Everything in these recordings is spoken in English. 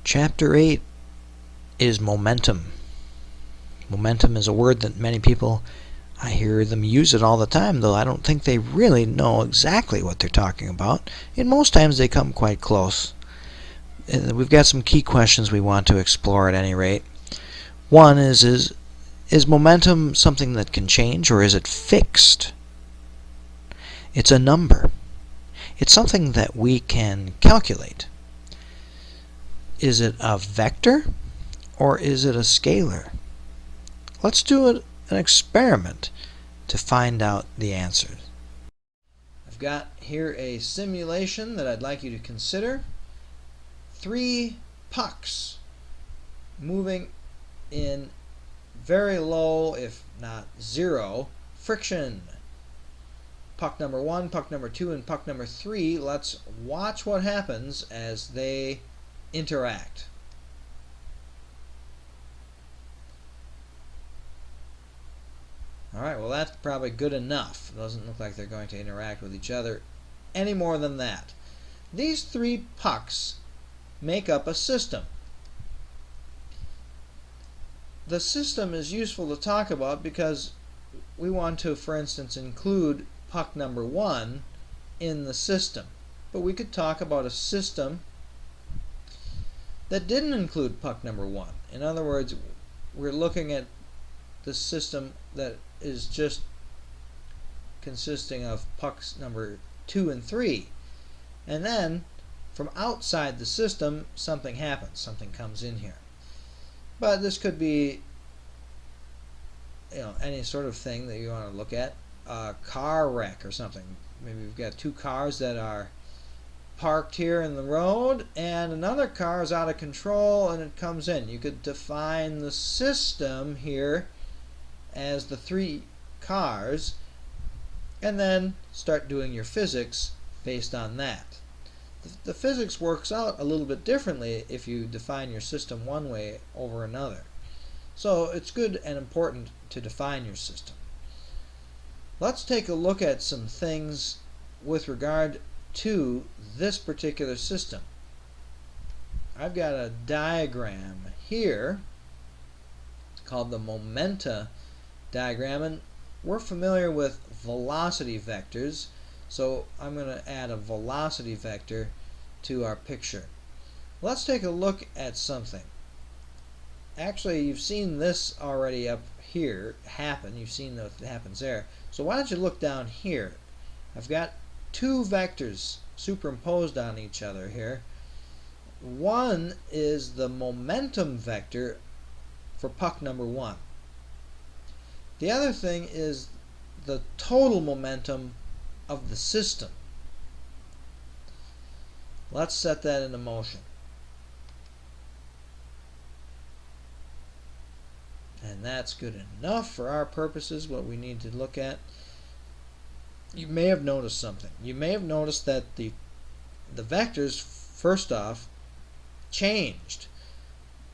Chapter 8 is momentum. Momentum is a word that many people, I hear them use it all the time, though I don't think they really know exactly what they're talking about. And most times they come quite close. We've got some key questions we want to explore at any rate. One is momentum something that can change, or is it fixed? It's a number. It's something that we can calculate. Is it a vector, or is it a scalar? Let's do an experiment to find out the answers. I've got here a simulation that I'd like you to consider. 3 pucks moving in very low, if not zero, friction. Puck number 1, puck number 2, and puck number 3. Let's watch what happens as they interact. Alright, well that's probably good enough. It doesn't look like they're going to interact with each other any more than that. These 3 pucks make up a system. The system is useful to talk about because we want to, for instance, include puck number 1 in the system. But we could talk about a system that didn't include puck number 1. In other words, we're looking at the system that is just consisting of pucks number 2 and 3. And then, from outside the system, something happens. Something comes in here. But this could be, any sort of thing that you want to look at. A car wreck or something. Maybe we've got 2 cars that are parked here in the road, and another car is out of control and it comes in. You could define the system here as the 3 cars and then start doing your physics based on that. The physics works out a little bit differently if you define your system one way over another. So it's good and important to define your system. Let's take a look at some things with regard to this particular system. I've got a diagram here called the momenta diagram, and we're familiar with velocity vectors, so I'm going to add a velocity vector to our picture. Let's take a look at something. Actually, you've seen this already up here happen. You've seen what happens there. So why don't you look down here? I've got 2 vectors superimposed on each other here. One is the momentum vector for puck number 1. The other thing is the total momentum of the system. Let's set that into motion. And that's good enough for our purposes. What we need to look at, you may have noticed something. You may have noticed that the vectors, first off, changed.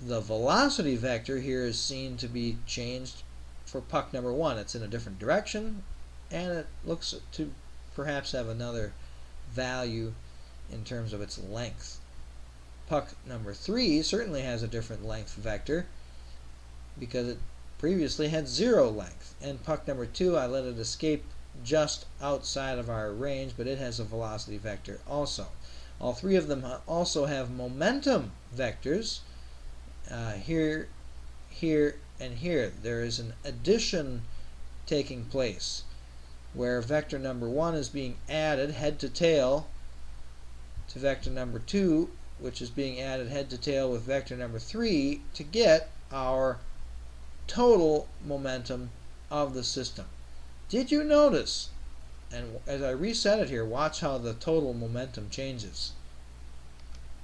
The velocity vector here is seen to be changed for puck number 1. It's in a different direction, and it looks to perhaps have another value in terms of its length. Puck number 3 certainly has a different length vector because it previously had 0 length. And puck number 2, I let it escape just outside of our range, but it has a velocity vector also. All 3 of them also have momentum vectors. Here, here, and here. There is an addition taking place where vector number 1 is being added head to tail to vector number 2, which is being added head to tail with vector number 3 to get our total momentum of the system. Did you notice? And as I reset it here, watch how the total momentum changes.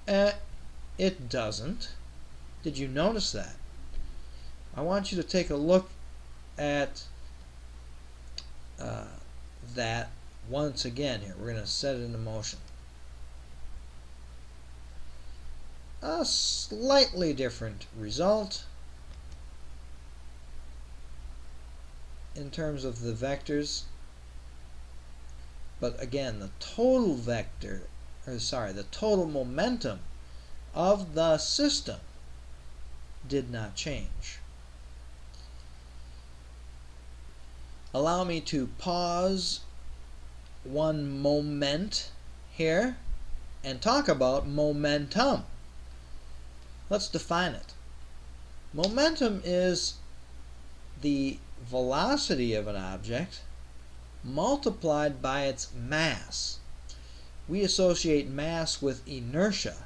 It doesn't. Did you notice that? I want you to take a look at that once again here. We're going to set it into motion. A slightly different result in terms of the vectors, but again the total vector, or sorry, the total momentum of the system did not change. Allow me to pause one moment here and talk about momentum. Let's define it. Momentum is the velocity of an object multiplied by its mass. We associate mass with inertia,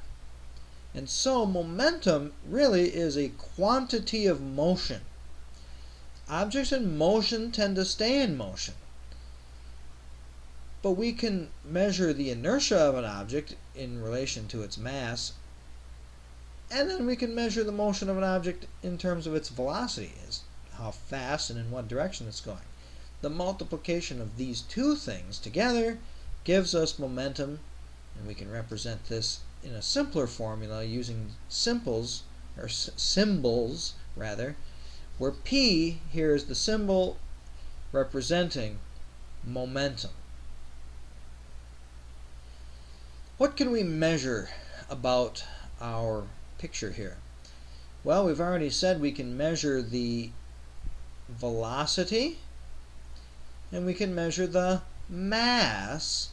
and so momentum really is a quantity of motion. Objects in motion tend to stay in motion, but we can measure the inertia of an object in relation to its mass, and then we can measure the motion of an object in terms of its velocity, as how fast and in what direction it's going. The multiplication of these two things together gives us momentum, and we can represent this in a simpler formula using symbols rather, where P here is the symbol representing momentum. What can we measure about our picture here? Well, we've already said we can measure the velocity, and we can measure the mass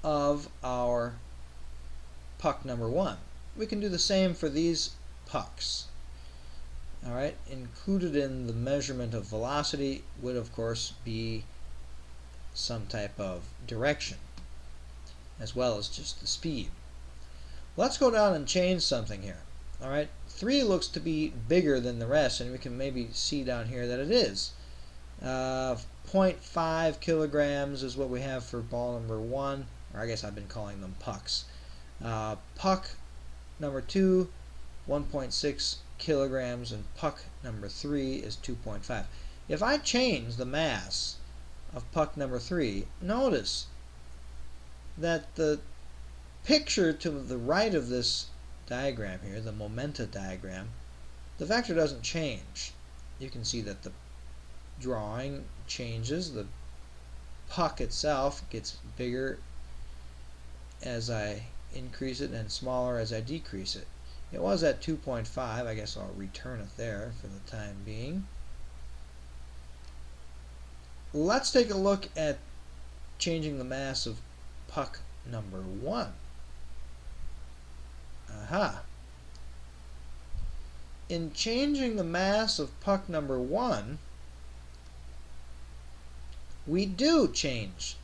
of our puck number 1. We can do the same for these pucks. Alright, included in the measurement of velocity would of course be some type of direction, as well as just the speed. Let's go down and change something here. Alright, 3 looks to be bigger than the rest, and we can maybe see down here that it is. 0.5 kilograms is what we have for ball number 1, or I guess I've been calling them pucks. Puck number 2, 1.6 kilograms, and puck number 3 is 2.5. If I change the mass of puck number 3, notice that the picture to the right of this diagram here, the momenta diagram, the vector doesn't change. You can see that the drawing changes. The puck itself gets bigger as I increase it and smaller as I decrease it. It was at 2.5. I guess I'll return it there for the time being. Let's take a look at changing the mass of puck number 1. Aha! In changing the mass of puck number 1, we do change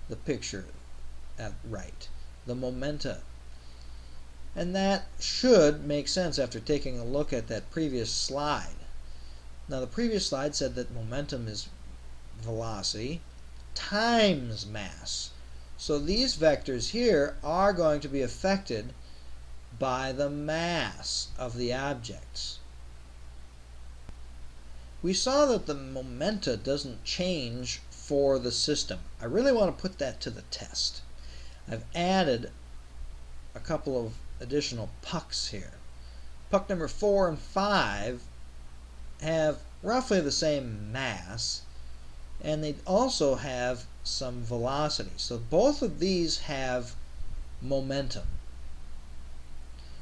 the picture at right, the momenta. And that should make sense after taking a look at that previous slide. Now, the previous slide said that momentum is velocity times mass. So these vectors here are going to be affected by the mass of the objects. We saw that the momenta doesn't change for the system. I really want to put that to the test. I've added a couple of additional pucks here. Puck number 4 and 5 have roughly the same mass, and they also have some velocity. So both of these have momentum,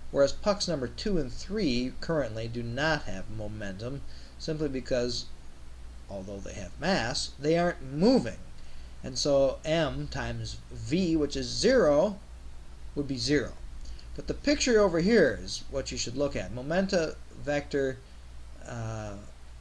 whereas pucks number 2 and 3 currently do not have momentum, simply because, although they have mass, they aren't moving. And so m times v, which is 0, would be 0. But the picture over here is what you should look at. Momenta vector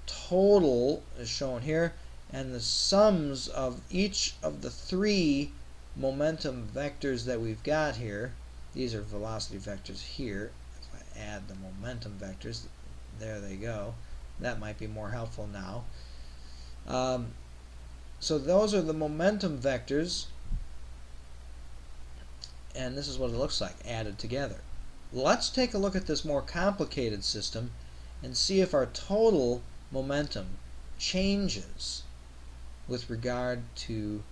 total is shown here, and the sums of each of the 3 momentum vectors that we've got here, these are velocity vectors here. If I add the momentum vectors, there they go. That might be more helpful now. So those are the momentum vectors, and this is what it looks like added together. Let's take a look at this more complicated system and see if our total momentum changes with regard to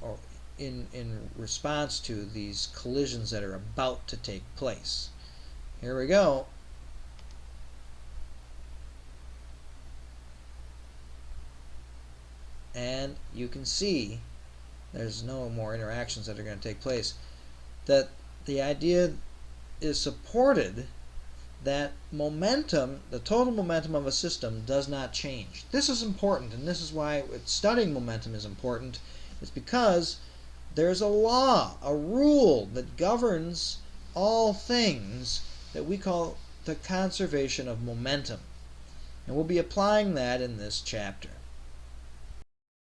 or in response to these collisions that are about to take place. Here we go. And you can see there's no more interactions that are going to take place. that the idea is supported that momentum, the total momentum of a system, does not change. This is important, and this is why studying momentum is important. It's because there's a law, a rule that governs all things that we call the conservation of momentum. And we'll be applying that in this chapter.